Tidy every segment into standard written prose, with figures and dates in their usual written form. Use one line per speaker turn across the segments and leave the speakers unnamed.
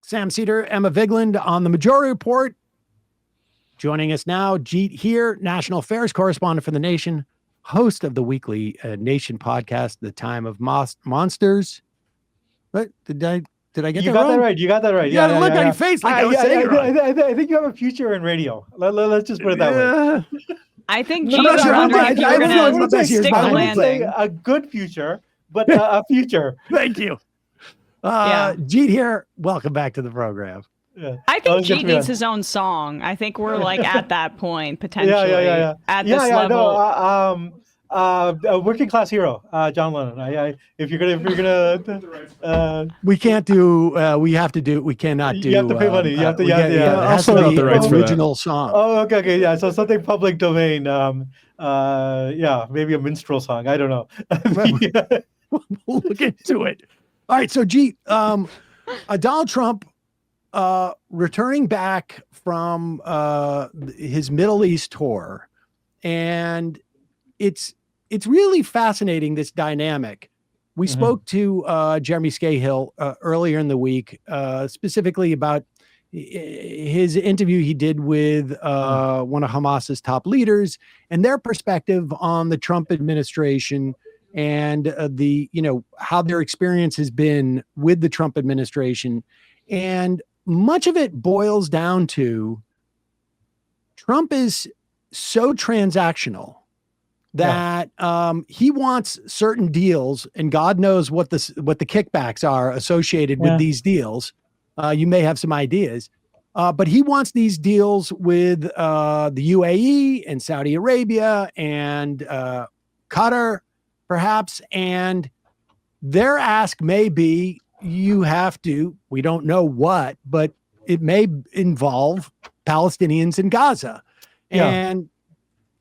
Sam Seder, Emma Vigeland on the Majority Report. Joining us now, Jeet here, national affairs correspondent for The Nation, host of the weekly Nation podcast, The Time of Monsters. What? Did I get that wrong?
You got that right. You got that right.
Yeah, look on your face like I was saying it right.
I think you have a future in radio. Let's just put it that way.
I think
I'm not
Jeet's
sure.
wondering if you're going to stick the
I would say
landing.
a good future, but a future.
Thank you. Jeet here. Welcome back to the program.
Yeah.
I think Jeet needs his own song. I think we're like at that point potentially. At this level.
A working class hero, John Lennon. If you're gonna,
we can't do. We have to do. We cannot do.
You have to pay money. You have to.
I'll sort out the rights for original song.
Oh, okay, yeah. So something public domain. Maybe a minstrel song. I don't know.
We'll look into it. All right. So, Jeet, Donald Trump, returning back from his Middle East tour, and it's really fascinating, this dynamic. We spoke to Jeremy Scahill earlier in the week, specifically about his interview he did with one of Hamas's top leaders and their perspective on the Trump administration and how their experience has been with the Trump administration. And much of it boils down to Trump is so transactional that he wants certain deals, and God knows what the kickbacks are associated with these deals. You may have some ideas, but he wants these deals with the UAE and Saudi Arabia and Qatar, perhaps. And their ask may be, you have to, we don't know what, but it may involve Palestinians in Gaza. And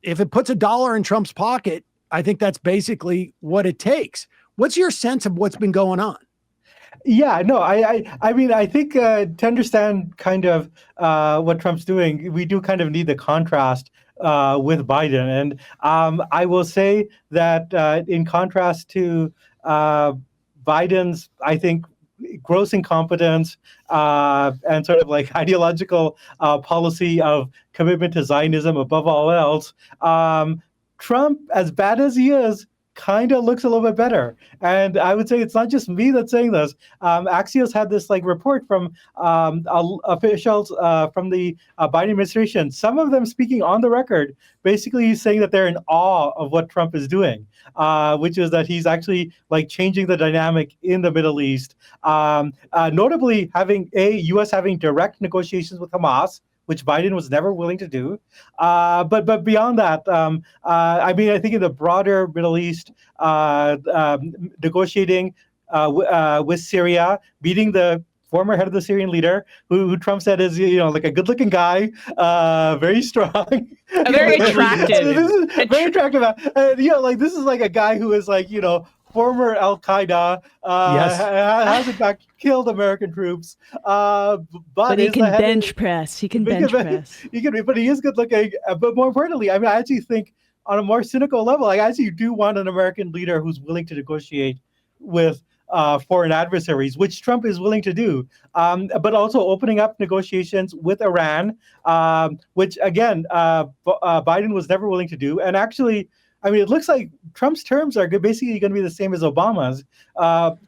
if it puts $1 in Trump's pocket, I think that's basically what it takes. What's your sense of what's been going on?
Yeah, no, I mean, I think to understand kind of what Trump's doing, we do kind of need the contrast with Biden. And I will say that in contrast to Biden's, I think, gross incompetence and sort of like ideological policy of commitment to Zionism above all else, Trump, as bad as he is, kind of looks a little bit better. And I would say it's not just me that's saying this. Axios had this like report from officials from the Biden administration, some of them speaking on the record, basically saying that they're in awe of what Trump is doing, which is that he's actually like changing the dynamic in the Middle East. Notably having U.S. having direct negotiations with Hamas, which Biden was never willing to do. But beyond that, I mean, I think in the broader Middle East, negotiating with Syria, beating the former head of the Syrian leader, who Trump said is, like a good-looking guy, very strong.
Very attractive.
Very attractive. This is like a guy who is like, former Al-Qaeda, has in fact killed American troops. But
he can bench press. He can bench press.
But he is good looking. But more importantly, I mean, I actually think on a more cynical level, I actually do want an American leader who's willing to negotiate with foreign adversaries, which Trump is willing to do, but also opening up negotiations with Iran, which again, Biden was never willing to do. And actually, I mean, it looks like Trump's terms are basically going to be the same as Obama's,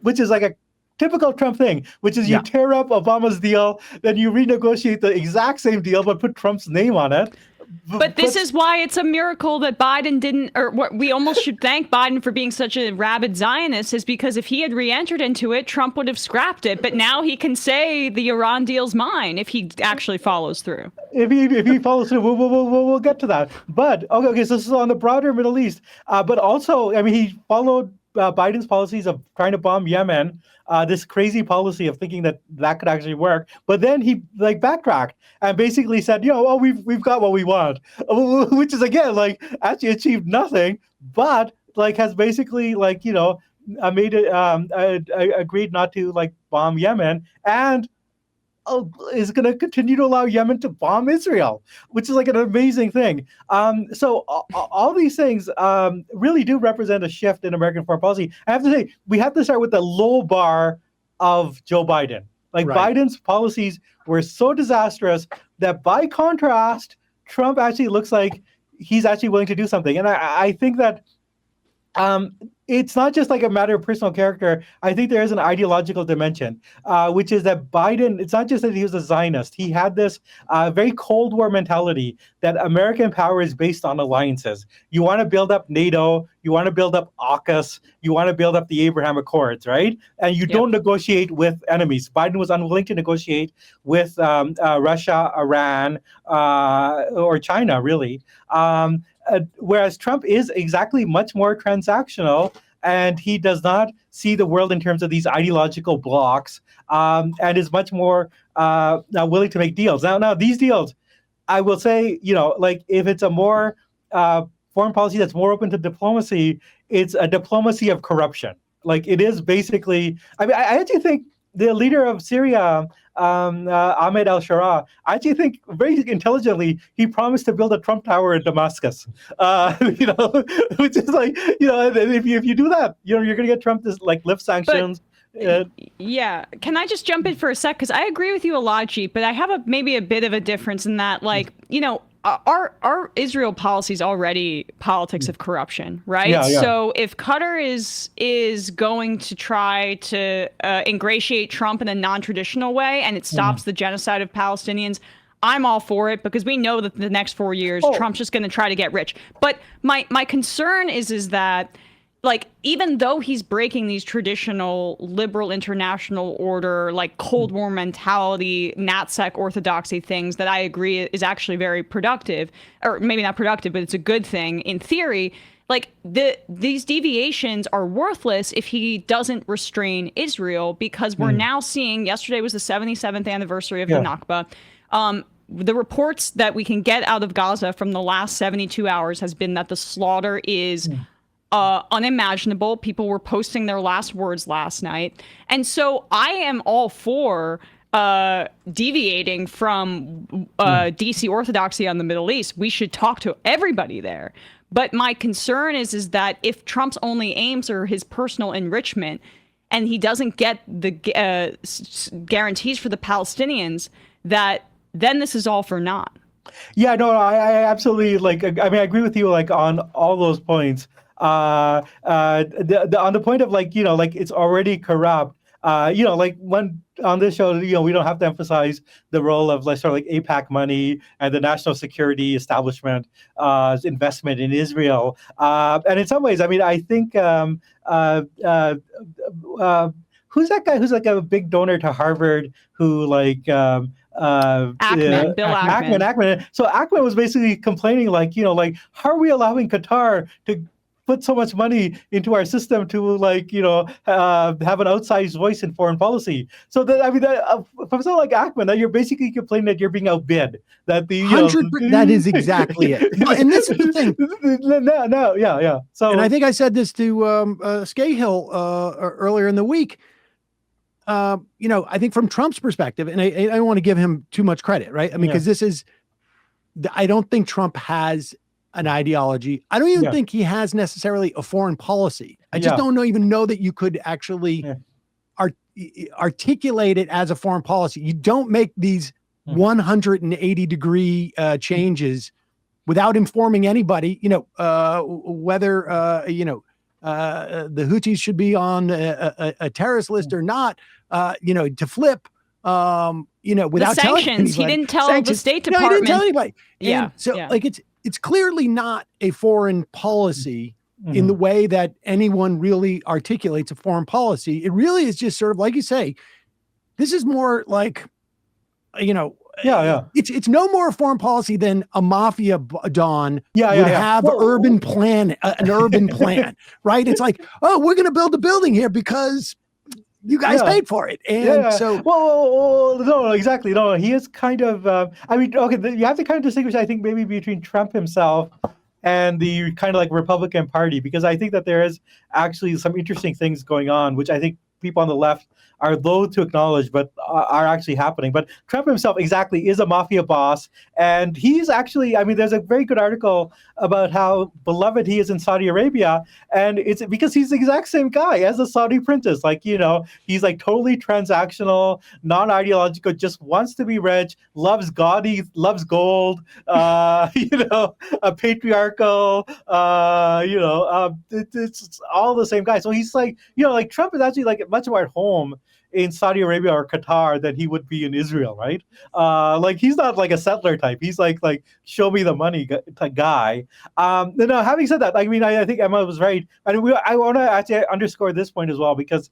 which is like a typical Trump thing, which is you tear up Obama's deal, then you renegotiate the exact same deal, but put Trump's name on it.
But this is why it's a miracle that Biden didn't, or what we almost should thank Biden for being such a rabid Zionist, is because if he had re-entered into it, Trump would have scrapped it. But now he can say the Iran deal's mine if he actually follows through.
If he follows through, we'll get to that. But okay, so this is on the broader Middle East. But also, I mean, he followed Biden's policies of trying to bomb Yemen, this crazy policy of thinking that could actually work. But then he backtracked and basically said, we've got what we want, which is again actually achieved nothing, but has basically made it agreed not to bomb Yemen and is going to continue to allow Yemen to bomb Israel, which is an amazing thing. So all these things really do represent a shift in American foreign policy. I have to say, we have to start with the low bar of Joe Biden. Like
Right.
Biden's policies were so disastrous that by contrast, Trump actually looks like he's actually willing to do something. And I think that it's not just like a matter of personal character. I think there is an ideological dimension, which is that Biden, it's not just that he was a Zionist. He had this very Cold War mentality that American power is based on alliances. You want to build up NATO, you want to build up AUKUS, you want to build up the Abraham Accords, right? And you don't negotiate with enemies. Biden was unwilling to negotiate with Russia, Iran, or China, really. Whereas Trump is exactly much more transactional, and he does not see the world in terms of these ideological blocks, and is much more willing to make deals. Now, these deals, I will say, like if it's a more foreign policy that's more open to diplomacy, it's a diplomacy of corruption. Like it is basically, I mean, I actually think the leader of Syria, Ahmed al-Sharaa, I actually think very intelligently he promised to build a Trump Tower in Damascus. Which is like, if you do that, you're going to get Trump to like lift sanctions.
Yeah. Can I just jump in for a sec? Because I agree with you a lot, Jeep, but I have maybe a bit of a difference in that, like, our Israel policy is already politics of corruption, right?
Yeah.
So if Qatar is going to try to ingratiate Trump in a non-traditional way and it stops the genocide of Palestinians, I'm all for it, because we know that the next 4 years Trump's just going to try to get rich. But my concern is that, like, even though he's breaking these traditional liberal international order, like Cold War mentality, NatSec orthodoxy things that I agree is actually very productive, or maybe not productive, but it's a good thing in theory. Like these deviations are worthless if he doesn't restrain Israel, because we're now seeing, yesterday was the 77th anniversary of the Nakba. The reports that we can get out of Gaza from the last 72 hours has been that the slaughter is unimaginable. People were posting their last words last night. And so I am all for deviating from DC orthodoxy on the Middle East. We should talk to everybody there. But my concern is that if Trump's only aims are his personal enrichment and he doesn't get the guarantees for the Palestinians, that then this is all for naught.
Yeah, no, I absolutely, like, I mean, I agree with you, like, on all those points. On the point of, like, like it's already corrupt. Like when on this show, we don't have to emphasize the role of, like, sort of like AIPAC money and the national security establishment investment in Israel. And in some ways, I mean, I think who's that guy who's like a big donor to Harvard who like
Bill Ackman.
So Ackman was basically complaining, like, how are we allowing Qatar to put so much money into our system to, like, have an outsized voice in foreign policy? So that, I mean, from someone like Ackman, that you're basically complaining that you're being outbid. That the
100%, that is exactly it. And this is the thing.
Yeah. So,
and I think I said this to Scahill earlier in the week. I think from Trump's perspective, and I don't want to give him too much credit, right? I mean, because I don't think Trump has an ideology. I don't even think he has necessarily a foreign policy. I just don't even know that you could actually articulate it as a foreign policy. You don't make these 180-degree changes without informing anybody, whether, the Houthis should be on a terrorist list or not, to flip, without
the sanctions. He didn't tell the State Department.
No, he didn't tell anybody.
Yeah.
And like, it's clearly not a foreign policy in the way that anyone really articulates a foreign policy. It really is just sort of, like you say, this is more like, it's no more a foreign policy than a mafia don would have an urban plan, right? It's like, oh, we're going to build a building here because you guys paid for it. And so,
no, exactly. No, he is kind of, you have to kind of distinguish, I think, maybe between Trump himself and the kind of like Republican Party, because I think that there is actually some interesting things going on, which I think people on the left are loath to acknowledge, but are actually happening. But Trump himself exactly is a mafia boss. And he's actually, I mean, there's a very good article about how beloved he is in Saudi Arabia. And it's because he's the exact same guy as the Saudi princess. Like, he's like totally transactional, non-ideological, just wants to be rich, loves God, he loves gold, a patriarchal, it's all the same guy. So he's like, like Trump is actually like much more at home in Saudi Arabia or Qatar than he would be in Israel, right? Like he's not like a settler type. He's like show me the money type guy. Now, having said that, I mean, I think Emma was right, and I want to actually underscore this point as well because,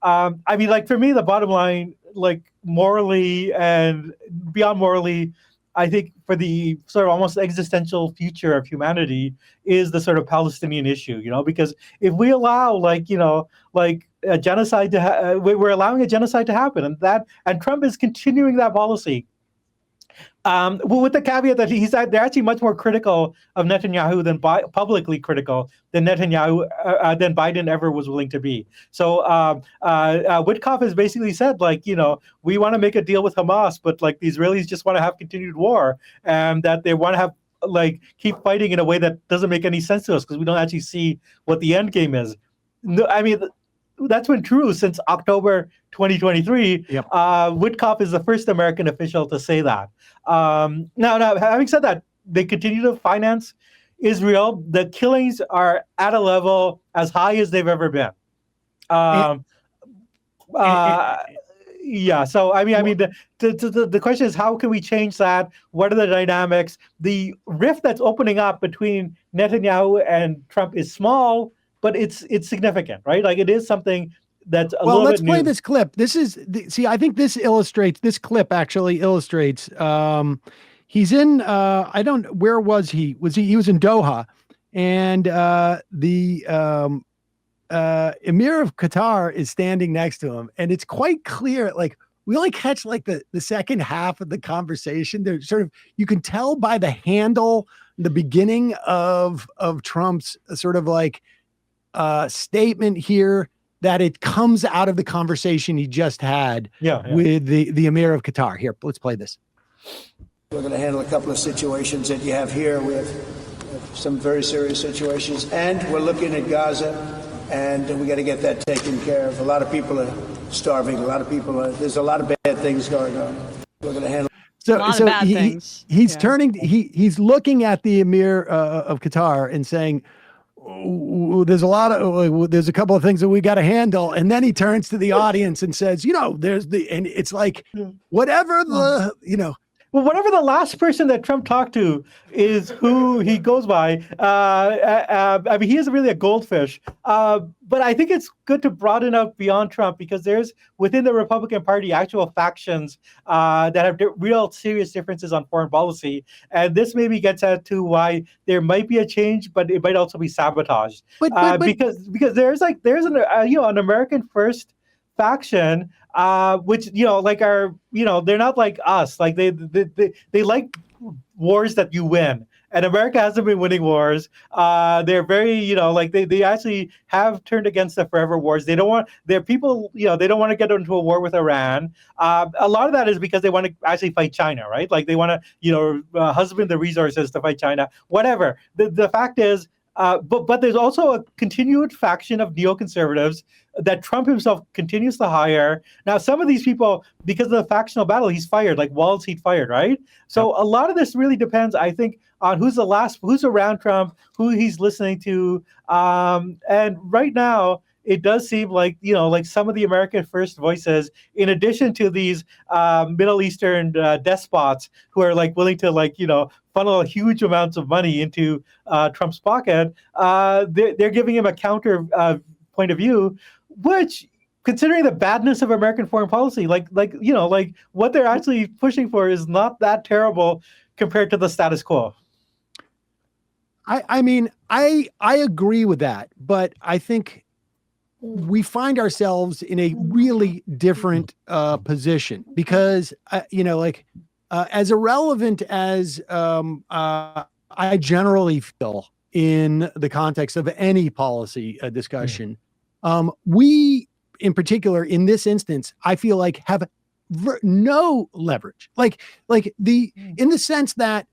I mean, like for me, the bottom line, like morally and beyond morally, I think for the sort of almost existential future of humanity is the sort of Palestinian issue, because if we allow a genocide to we're allowing a genocide to happen, and Trump is continuing that policy. Well, with the caveat that they're actually much more critical of Netanyahu than publicly critical than Netanyahu than Biden ever was willing to be. So Witkoff has basically said, we want to make a deal with Hamas, but like the Israelis just want to have continued war, and that they want to have keep fighting in a way that doesn't make any sense to us because we don't actually see what the end game is. No, I mean. That's been true since October 2023.
Yep.
Witkoff is the first American official to say that. Now, having said that, they continue to finance Israel. The killings are at a level as high as they've ever been. Yeah. So I mean, the question is, how can we change that? What are the dynamics? The rift that's opening up between Netanyahu and Trump is small, but it's significant, right? Like it is something that's a little bit new. Well,
let's play this clip. I think this clip actually illustrates, he's in, where was he? He was in Doha, and the Emir of Qatar is standing next to him. And it's quite clear, like we only catch like the second half of the conversation. There's sort of, you can tell by the handle, the beginning of Trump's sort of like, statement here that it comes out of the conversation he just had with the Emir of Qatar. Here, let's play this.
We're going to handle a couple of situations that you have here. We have some very serious situations, and we're looking at Gaza, and we got to get that taken care of. A lot of people are starving. There's a lot of bad things going on. We're going to handle.
He's looking at the Emir of Qatar and saying, there's a couple of things that we got to handle. And then he turns to the audience and says, and it's like, whatever
Well, whatever the last person that Trump talked to is who he goes by. I mean, he isn't really a goldfish. But I think it's good to broaden out beyond Trump because there's within the Republican Party actual factions that have real serious differences on foreign policy. And this maybe gets at to why there might be a change, but it might also be sabotaged. Because there's an American first faction which they're not like us. Like they like wars that you win, and America hasn't been winning wars. They're very they actually have turned against the forever wars. They don't want their people they don't want to get into a war with Iran. A lot of that is because they want to actually fight China, right? Like they want to husband the resources to fight China. Whatever. The fact is. But there's also a continued faction of neoconservatives that Trump himself continues to hire. Now, some of these people, because of the factional battle, he's fired, like Walz, he fired, right? So a lot of this really depends, I think, on who's around Trump, who he's listening to. And right now, it does seem like, some of the American first voices, in addition to these Middle Eastern despots who are willing to funnel huge amounts of money into Trump's pocket, they're giving him a counter point of view, which, considering the badness of American foreign policy, what they're actually pushing for is not that terrible compared to the status quo.
I mean, I agree with that, but I think we find ourselves in a really different position because, as irrelevant as I generally feel in the context of any policy discussion, we in particular, in this instance, I feel like have no leverage. In the sense that,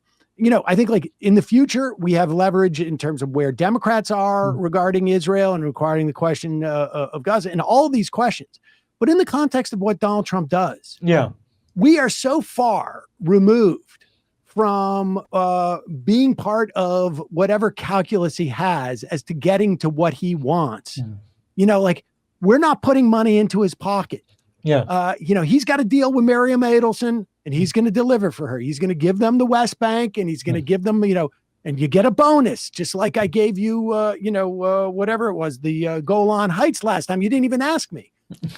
I think like in the future, we have leverage in terms of where Democrats are regarding Israel and regarding the question of Gaza and all of these questions. But in the context of what Donald Trump does, we are so far removed from being part of whatever calculus he has as to getting to what he wants. We're not putting money into his pocket. He's got to deal with Miriam Adelson, and he's going to deliver for her. He's going to give them the West Bank, and he's going to give them, and you get a bonus, just like I gave you, whatever it was, the Golan Heights last time. You didn't even ask me.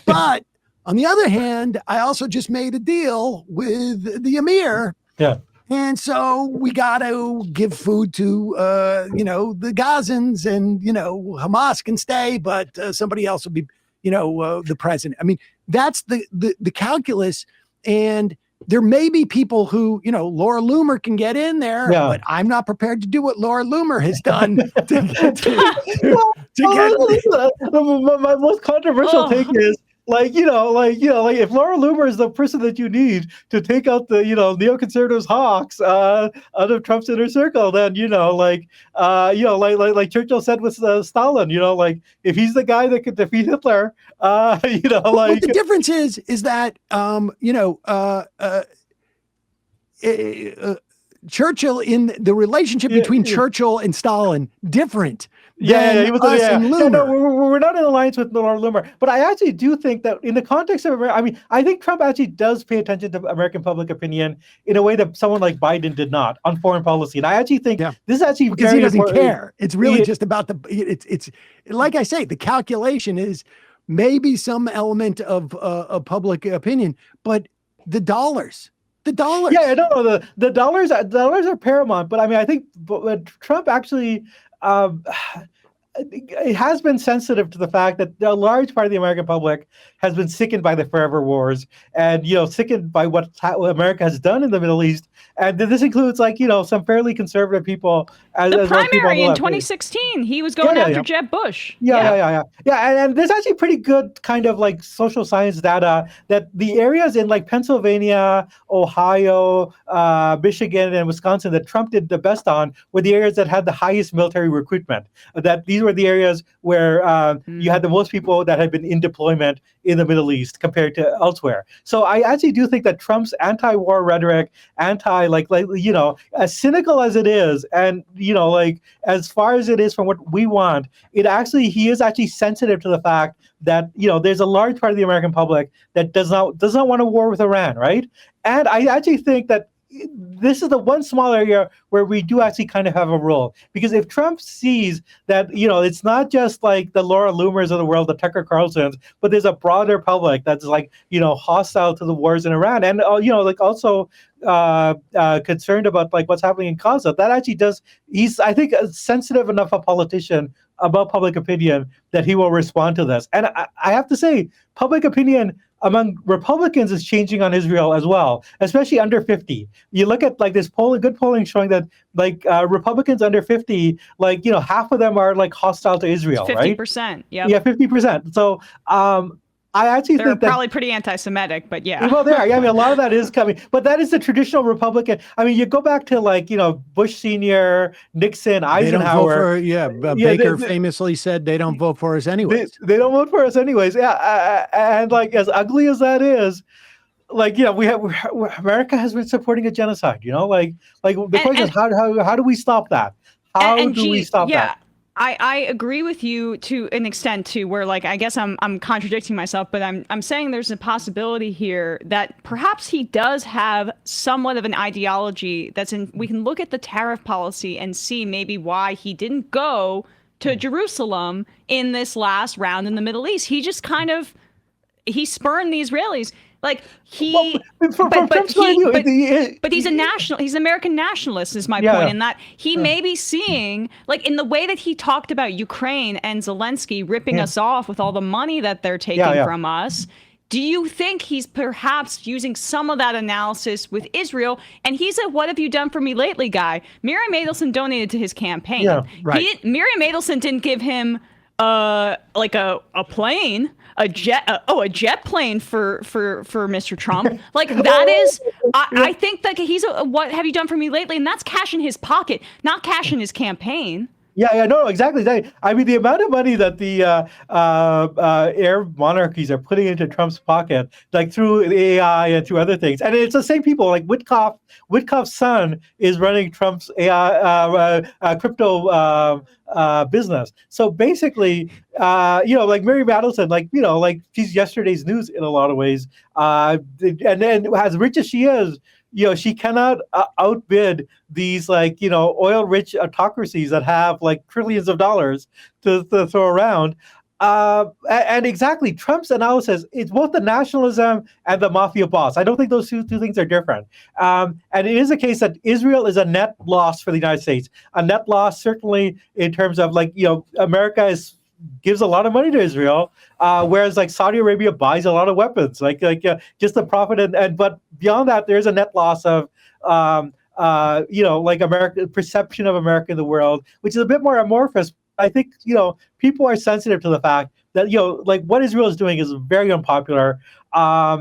But on the other hand, I also just made a deal with the Emir. And so we got to give food to, the Gazans, and, Hamas can stay, but somebody else will be, the president. I mean, that's the calculus. And there may be people who, Laura Loomer can get in there, but I'm not prepared to do what Laura Loomer has done
My most controversial take is, if Laura Loomer is the person that you need to take out the, neoconservatives hawks out of Trump's inner circle, then, like Churchill said with Stalin, if he's the guy that could defeat Hitler,
Well, the difference is that, Churchill, in the relationship between Churchill and Stalin, different.
He was, and Loomer. No, we're not in alliance with Laura Loomer, but I actually do think that in the context of America, I think Trump actually does pay attention to American public opinion in a way that someone like Biden did not on foreign policy. And I actually think this is actually
because he doesn't care. It's really just about it's like I say, the calculation is maybe some element of public opinion, but the dollars. The dollars.
The dollars are paramount. But I think Trump actually it has been sensitive to the fact that a large part of the American public has been sickened by the forever wars and, sickened by what America has done in the Middle East. And this includes some fairly conservative people.
The primary in 2016, he was going after Jeb Bush.
And there's actually pretty good kind of social science data that the areas in Pennsylvania, Ohio, Michigan, and Wisconsin that Trump did the best on were the areas that had the highest military recruitment. That these were the areas where you had the most people that had been in deployment in the Middle East compared to elsewhere. So I actually do think that Trump's anti-war rhetoric, as cynical as it is, and as far as it is from what we want, he is actually sensitive to the fact that there's a large part of the American public that does not want a war with Iran, right? And I actually think that this is the one small area where we do actually kind of have a role. Because if Trump sees that, it's not just like the Laura Loomers of the world, the Tucker Carlsons, but there's a broader public that's hostile to the wars in Iran and, also concerned about what's happening in Gaza, that actually he's, I think, a sensitive enough a politician about public opinion that he will respond to this. And I have to say, public opinion among Republicans is changing on Israel as well, especially under 50. You look at this good polling showing that Republicans under 50, half of them are hostile to Israel,
50%,
right? Yeah, 50%. So I actually think
they're probably pretty anti-Semitic, but yeah.
Well, a lot of that is coming, but that is the traditional Republican. You go back to Bush Senior, Nixon, Eisenhower.
Baker famously said they don't vote for us anyways.
They don't vote for us anyways. Yeah, and as ugly as that is, America has been supporting a genocide. The question is how do we stop that? How do we stop that?
I agree with you to an extent too, where I guess I'm contradicting myself, but I'm saying there's a possibility here that perhaps he does have somewhat of an ideology we can look at the tariff policy and see maybe why he didn't go to Jerusalem in this last round in the Middle East. He just he spurned the Israelis. But he's a national. He's an American nationalist, is my point. In that he may be seeing, in the way that he talked about Ukraine and Zelensky ripping us off with all the money that they're taking from us. Do you think he's perhaps using some of that analysis with Israel? And he's a "what have you done for me lately" guy. Miriam Adelson donated to his campaign.
Yeah, right.
Miriam Adelson didn't give him a plane a jet plane for Mr. Trump. Like that is, I think that he's what have you done for me lately? And that's cash in his pocket, not cash in his campaign.
Yeah, no, exactly. I mean, the amount of money that the Arab monarchies are putting into Trump's pocket, like through the AI and through other things, and it's the same people. Like Witkoff's son is running Trump's AI crypto business. So basically, like Mary Madelson, like she's yesterday's news in a lot of ways. And then as rich as she is, she cannot outbid these oil-rich autocracies that have like trillions of dollars to throw around. And exactly, Trump's analysis is both the nationalism and the mafia boss. I don't think those two things are different. And it is a case that Israel is a net loss for the United States. A net loss, certainly in terms of America gives a lot of money to Israel, whereas like Saudi Arabia buys a lot of weapons, just the profit but beyond that, there's a net loss of America perception of America in the world, which is a bit more amorphous. I think people are sensitive to the fact that what Israel is doing is very unpopular. I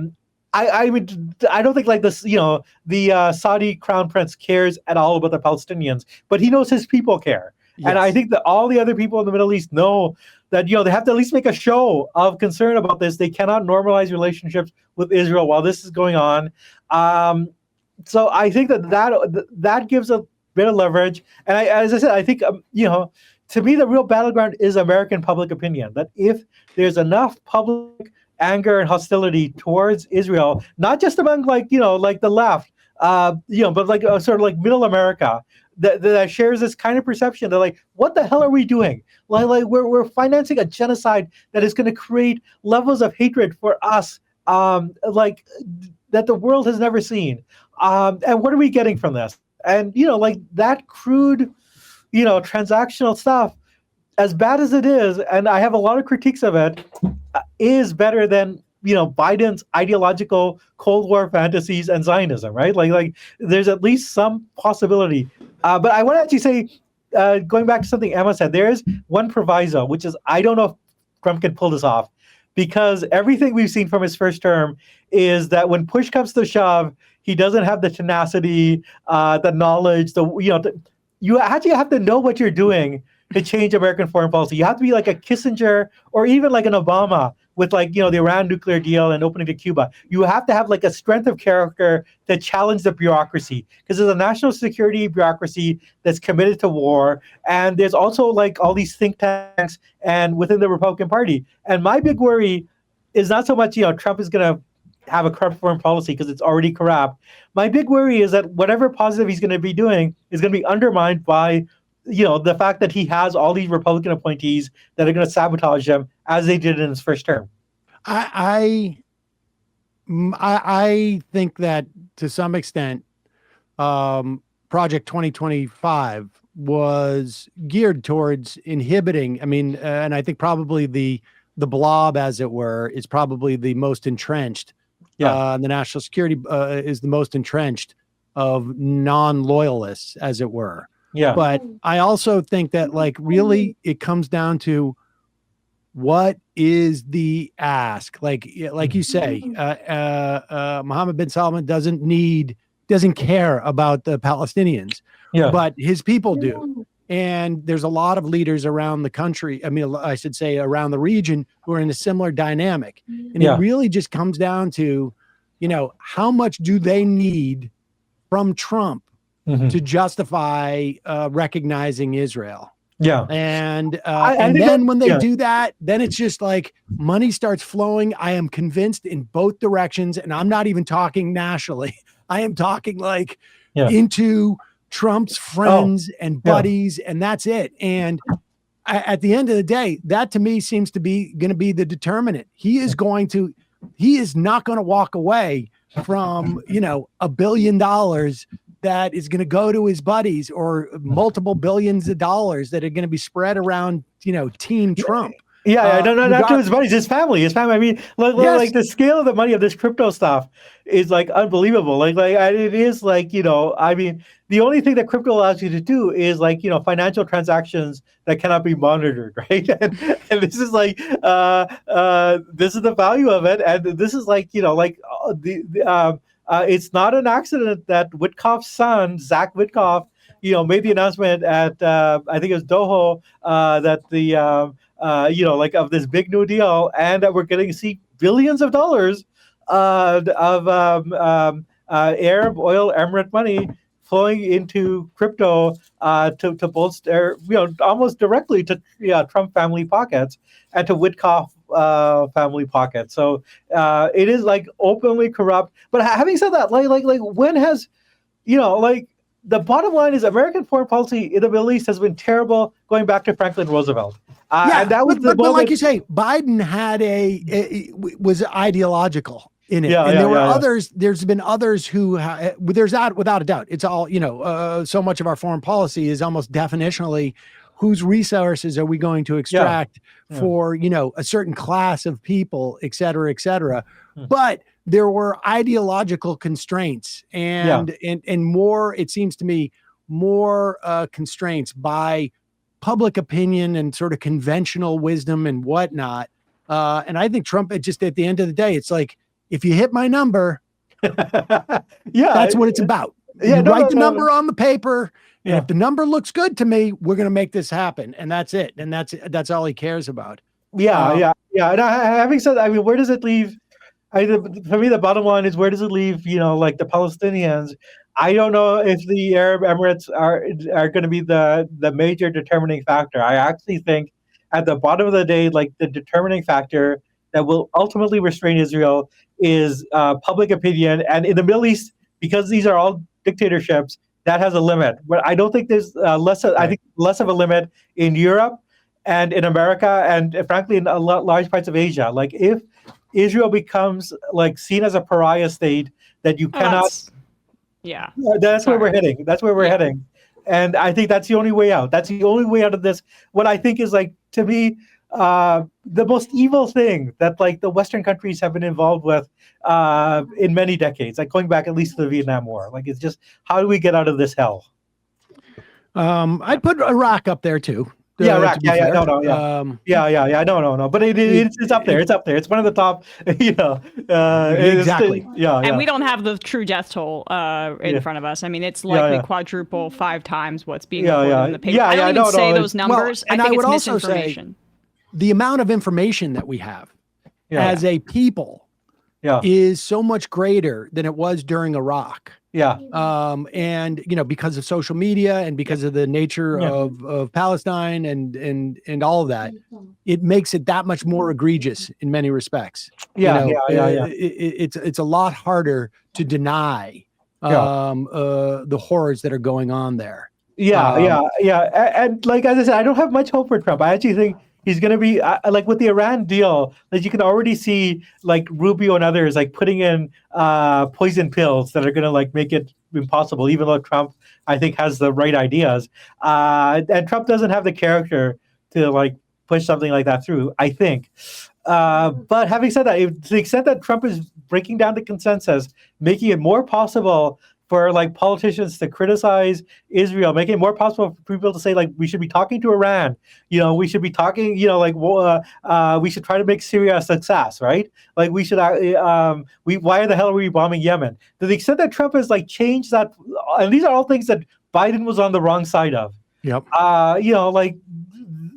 don't think the Saudi crown prince cares at all about the Palestinians, but he knows his people care. Yes. And I think that all the other people in the Middle East know that they have to at least make a show of concern about this. They cannot normalize relationships with Israel while this is going on. So I think that gives a bit of leverage. And as I said, I think to me the real battleground is American public opinion. That if there's enough public anger and hostility towards Israel, not just among the left, but sort of like middle America, that shares this kind of perception that what the hell are we doing? We're financing a genocide that is going to create levels of hatred for us, that the world has never seen. And what are we getting from this? And that crude, transactional stuff, as bad as it is, and I have a lot of critiques of it, is better than Biden's ideological Cold War fantasies and Zionism, right? Like there's at least some possibility. But I want to actually say, going back to something Emma said, there is one proviso, which is I don't know if Trump can pull this off, because everything we've seen from his first term is that when push comes to shove, he doesn't have the tenacity, the knowledge, you actually have to know what you're doing to change American foreign policy. You have to be like a Kissinger or even like an Obama with the Iran nuclear deal and opening to Cuba. You have to have a strength of character to challenge the bureaucracy, because there's a national security bureaucracy that's committed to war. And there's also all these think tanks and within the Republican Party. And my big worry is not so much, Trump is going to have a corrupt foreign policy because it's already corrupt. My big worry is that whatever positive he's going to be doing is going to be undermined by the fact that he has all these Republican appointees that are going to sabotage him, as they did in his first term.
I think that to some extent, Project 2025 was geared towards inhibiting. And I think probably the blob, as it were, is probably the most entrenched. The national security is the most entrenched of non-loyalists, as it were.
Yeah.
But I also think that really it comes down to what is the ask? Like you say, Mohammed bin Salman doesn't care about the Palestinians, but his people do. And there's a lot of leaders around the country. I should say around the region who are in a similar dynamic. And it really just comes down to, how much do they need from Trump to justify recognizing Israel?
Yeah.
And then when they do that, then it's just money starts flowing. I am convinced in both directions. And I'm not even talking nationally. I am talking into Trump's friends and buddies, and that's it. And at the end of the day, that to me seems to be going to be the determinant. He is not going to walk away from, $1 billion that is going to go to his buddies, or multiple billions of dollars that are going to be spread around, Team Trump.
Yeah, no, not to
regard-
his money, it's his family. His family. I mean,
Yes.
like the scale of the money of this crypto stuff is like unbelievable. It is like, I mean, the only thing that crypto allows you to do is like, financial transactions that cannot be monitored, right? And this is like, this is the value of it, and this is like, it's not an accident that Witkoff's son, Zach Witkoff, made the announcement at I think it was Doho that the like of this big new deal, and that we're going to see billions of dollars of Arab oil emirate money flowing into crypto to bolster, almost directly to Trump family pockets and to Witkoff family pockets. So it is like openly corrupt. But having said that, like when has, the bottom line is American foreign policy in the Middle East has been terrible going back to Franklin Roosevelt. And that was
but like you say, Biden had was ideological in it, and there were others. There's been others who without a doubt. It's all so much of our foreign policy is almost definitionally whose resources are we going to extract for a certain class of people, et cetera, et cetera. But there were ideological constraints and more, it seems to me, more constraints by public opinion and sort of conventional wisdom and whatnot. And I think Trump, just at the end of the day, it's like, if you hit my number, that's what it's about. You write the number on the paper. And if the number looks good to me, we're going to make this happen. And that's it. And that's all he cares about.
And having said that, I mean, where does it leave? For me, the bottom line is, where does it leave, like the Palestinians? I don't know if the Arab Emirates are going to be the major determining factor. I actually think at the bottom of the day, like the determining factor that will ultimately restrain Israel is public opinion. And in the Middle East, because these are all dictatorships, that has a limit. But I don't think there's I think less of a limit in Europe and in America and frankly in large parts of Asia. Like if Israel becomes like seen as a pariah state that you cannot. That's where we're heading. That's where we're heading. And I think that's the only way out. That's the only way out of this. What I think is, like, to me, the most evil thing that like the Western countries have been involved with in many decades, like going back at least to the Vietnam War. Like, it's just, how do we get out of this hell?
I'd put Iraq up there too.
Iraq. No. But it's up there. It's up there. It's one of the top.
Exactly.
And we don't have the true death toll in front of us. I mean, it's likely quadruple 5 times what's being reported in the paper. I don't even say those numbers.
And
I think
would
it's
also
misinformation.
say the amount of information that we have as a people is so much greater than it was during Iraq. And because of social media and because of the nature of Palestine and all of that, it makes it that much more egregious in many respects. It's a lot harder to deny the horrors that are going on there.
And like, as I said, I don't have much hope for Trump. I actually think he's going to be like with the Iran deal, that you can already see like Rubio and others like putting in poison pills that are going to like make it impossible, even though Trump, I think, has the right ideas. And Trump doesn't have the character to like push something like that through, I think. But having said that, to the extent that Trump is breaking down the consensus, making it more possible for like politicians to criticize Israel, making it more possible for people to say like we should be talking to Iran, we should be talking, we should try to make Syria a success, right? Like we should, why the hell are we bombing Yemen? To the extent that Trump has like changed that, and these are all things that Biden was on the wrong side of. Like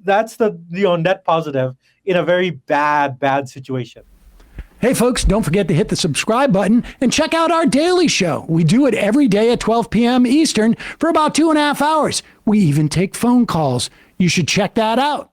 that's the net positive in a very bad situation.
Hey, folks, don't forget to hit the subscribe button and check out our daily show. We do it every day at 12 p.m. Eastern for about 2.5 hours. We even take phone calls. You should check that out.